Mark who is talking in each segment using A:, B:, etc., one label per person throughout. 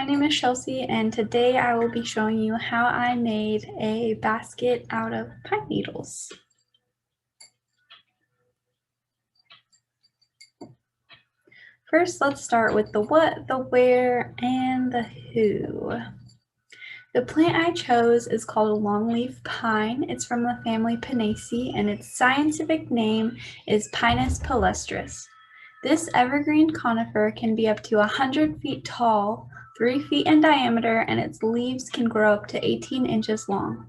A: my name is ShellSea, and today I will be showing you how I made a basket out of pine needles. First, let's start with the what, the where, and the who. The plant I chose is called a longleaf pine. It's from the family Pinaceae, and its scientific name is Pinus palustris. This evergreen conifer can be up to 100 feet tall, 3 feet in diameter, and its leaves can grow up to 18 inches long.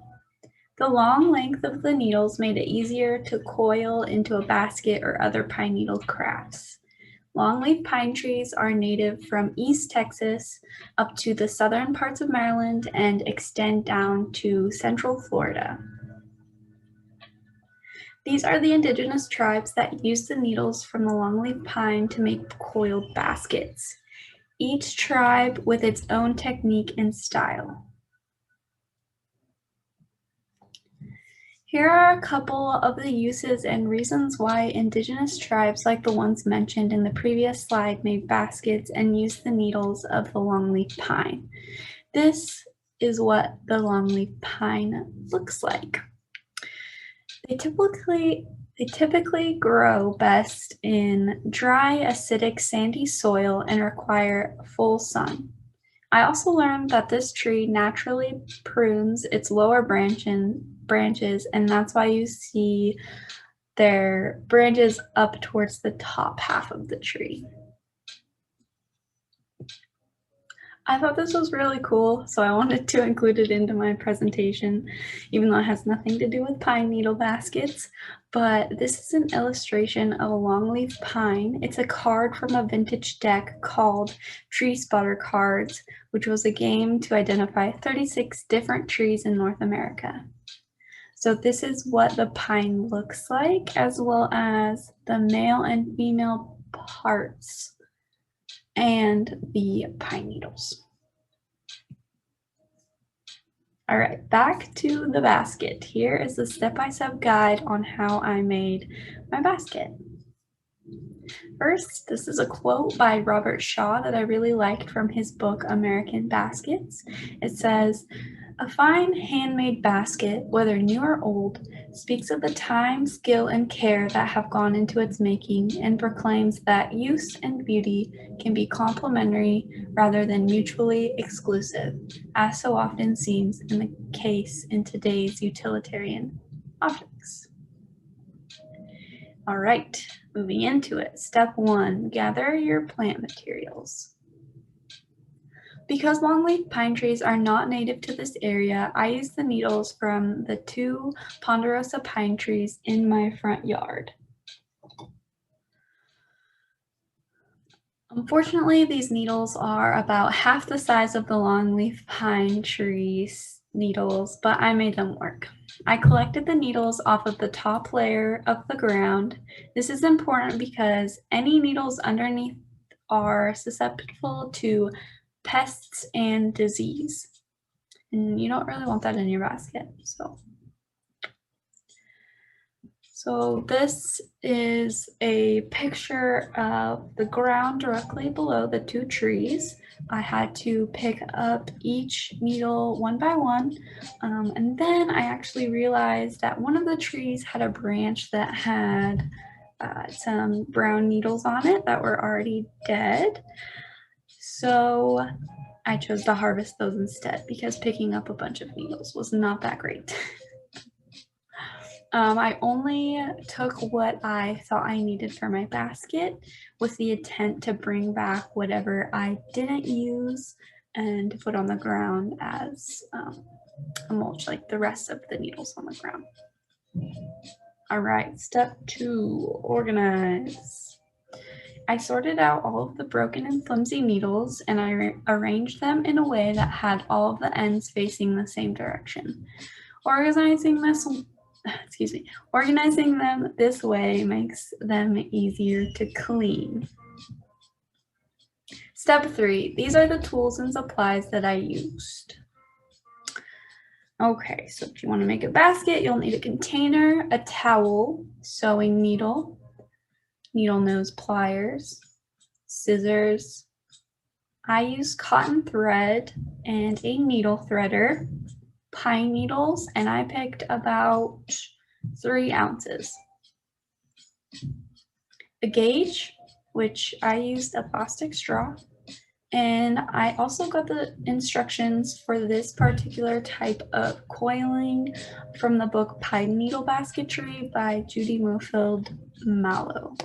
A: The long length of the needles made it easier to coil into a basket or other pine needle crafts. Longleaf pine trees are native from East Texas up to the southern parts of Maryland and extend down to central Florida. These are the indigenous tribes that use the needles from the longleaf pine to make coiled baskets, each tribe with its own technique and style. Here are a couple of the uses and reasons why indigenous tribes like the ones mentioned in the previous slide made baskets and used the needles of the longleaf pine. This is what the longleaf pine looks like. They typically grow best in dry, acidic, sandy soil and require full sun. I also learned that this tree naturally prunes its lower branches, and that's why you see their branches up towards the top half of the tree. I thought this was really cool, so I wanted to include it into my presentation, even though it has nothing to do with pine needle baskets. But this is an illustration of a longleaf pine. It's a card from a vintage deck called Tree Spotter Cards, which was a game to identify 36 different trees in North America. So this is what the pine looks like, as well as the male and female parts and the pine needles. All right, back to the basket. Here is the step-by-step guide on how I made my basket. First, this is a quote by Robert Shaw that I really liked from his book, American Baskets. It says, "A fine handmade basket, whether new or old, speaks of the time, skill, and care that have gone into its making, and proclaims that use and beauty can be complementary rather than mutually exclusive, as so often seems in the case in today's utilitarian objects." All right, moving into it. Step 1, gather your plant materials. Because longleaf pine trees are not native to this area, I used the needles from the 2 ponderosa pine trees in my front yard. Unfortunately, these needles are about half the size of the longleaf pine trees needles, but I made them work. I collected the needles off of the top layer of the ground. This is important because any needles underneath are susceptible to pests and disease, and you don't really want that in your basket. So this is a picture of the ground directly below the 2 trees. I had to pick up each needle one by one, and then I actually realized that one of the trees had a branch that had some brown needles on it that were already dead. So I chose to harvest those instead because picking up a bunch of needles was not that great. I only took what I thought I needed for my basket with the intent to bring back whatever I didn't use and to put on the ground as a mulch, like the rest of the needles on the ground. All right, step 2, organize. I sorted out all of the broken and flimsy needles and I arranged them in a way that had all of the ends facing the same direction. Organizing them this way makes them easier to clean. Step 3, these are the tools and supplies that I used. Okay, so if you want to make a basket, you'll need a container, a towel, sewing needle, needle nose pliers, scissors, I used cotton thread and a needle threader, pine needles, and I picked about 3 ounces. A gauge, which I used a plastic straw, and I also got the instructions for this particular type of coiling from the book Pine Needle Basketry by Judy Mofield Mallow.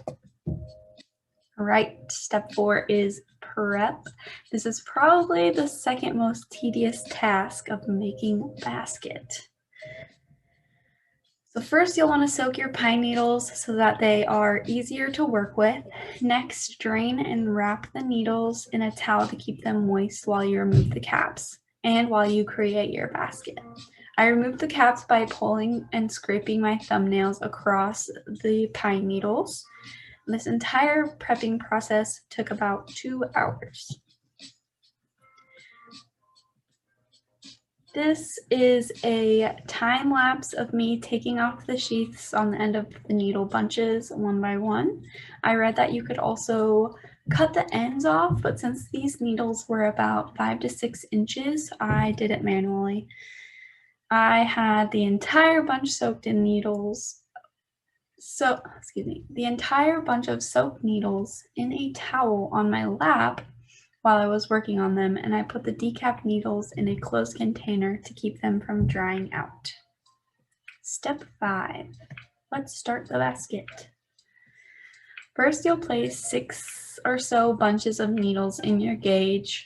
A: All right, step 4 is prep. This is probably the second most tedious task of making a basket. So first you'll want to soak your pine needles so that they are easier to work with. Next, drain and wrap the needles in a towel to keep them moist while you remove the caps and while you create your basket. I removed the caps by pulling and scraping my thumbnails across the pine needles. This entire prepping process took about 2 hours. This is a time lapse of me taking off the sheaths on the end of the needle bunches one by one. I read that you could also cut the ends off, but since these needles were about 5 to 6 inches, I did it manually. I had the entire bunch soaked in needles. The entire bunch of soaked needles in a towel on my lap while I was working on them, and I put the decapped needles in a closed container to keep them from drying out. Step 5. Let's start the basket. First, you'll place 6 or so bunches of needles in your gauge,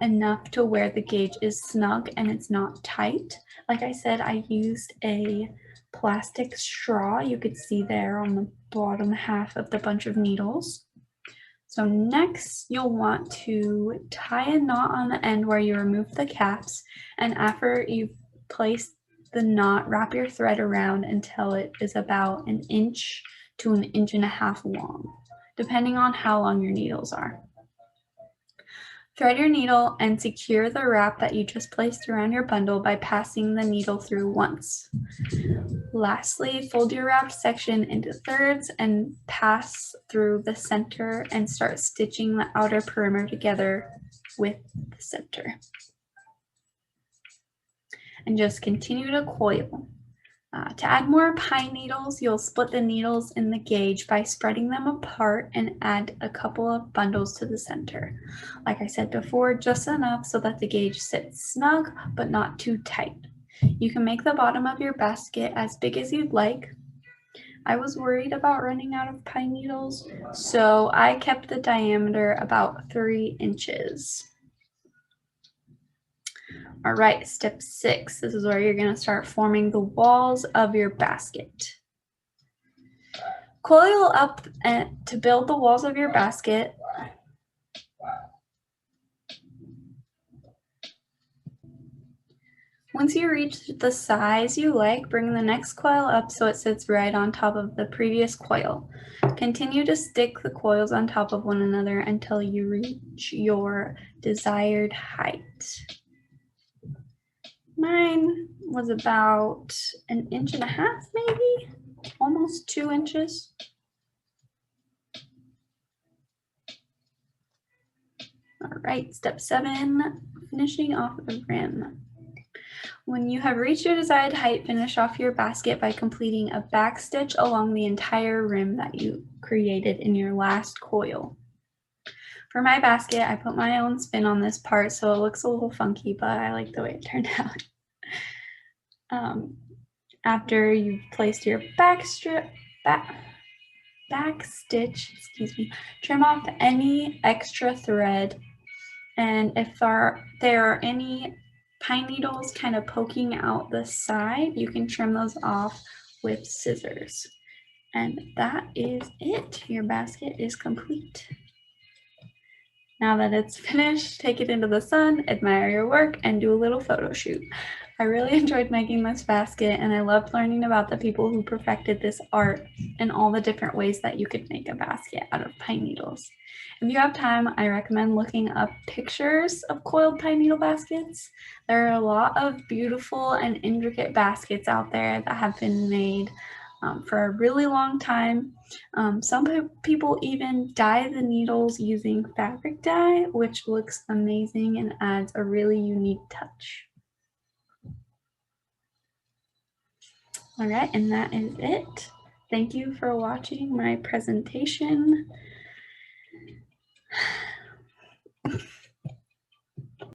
A: enough to where the gauge is snug and it's not tight. Like I said, I used a plastic straw you could see there on the bottom half of the bunch of needles. So next, you'll want to tie a knot on the end where you remove the caps, and after you've placed the knot, wrap your thread around until it is about 1 inch to 1.5 inches long, depending on how long your needles are. Thread your needle and secure the wrap that you just placed around your bundle by passing the needle through once. Lastly, fold your wrapped section into thirds and pass through the center and start stitching the outer perimeter together with the center. And just continue to coil. To add more pine needles, you'll split the needles in the gauge by spreading them apart and add a couple of bundles to the center. Like I said before, just enough so that the gauge sits snug but not too tight. You can make the bottom of your basket as big as you'd like. I was worried about running out of pine needles, so I kept the diameter about 3 inches. All right, step 6. This is where you're going to start forming the walls of your basket. Coil up to build the walls of your basket. Once you reach the size you like, bring the next coil up so it sits right on top of the previous coil. Continue to stick the coils on top of one another until you reach your desired height. Mine was about 1.5 inches, maybe, almost 2 inches. All right, step 7, finishing off the rim. When you have reached your desired height, finish off your basket by completing a back stitch along the entire rim that you created in your last coil. For my basket, I put my own spin on this part, so it looks a little funky, but I like the way it turned out. After you've placed your back stitch, trim off any extra thread, and if there are any pine needles kind of poking out the side, you can trim those off with scissors. And that is it. Your basket is complete. Now that it's finished, take it into the sun, admire your work, and do a little photo shoot. I really enjoyed making this basket, and I loved learning about the people who perfected this art and all the different ways that you could make a basket out of pine needles. If you have time, I recommend looking up pictures of coiled pine needle baskets. There are a lot of beautiful and intricate baskets out there that have been made. for a really long time. Some people even dye the needles using fabric dye, which looks amazing and adds a really unique touch. All right, and that is it. Thank you for watching my presentation.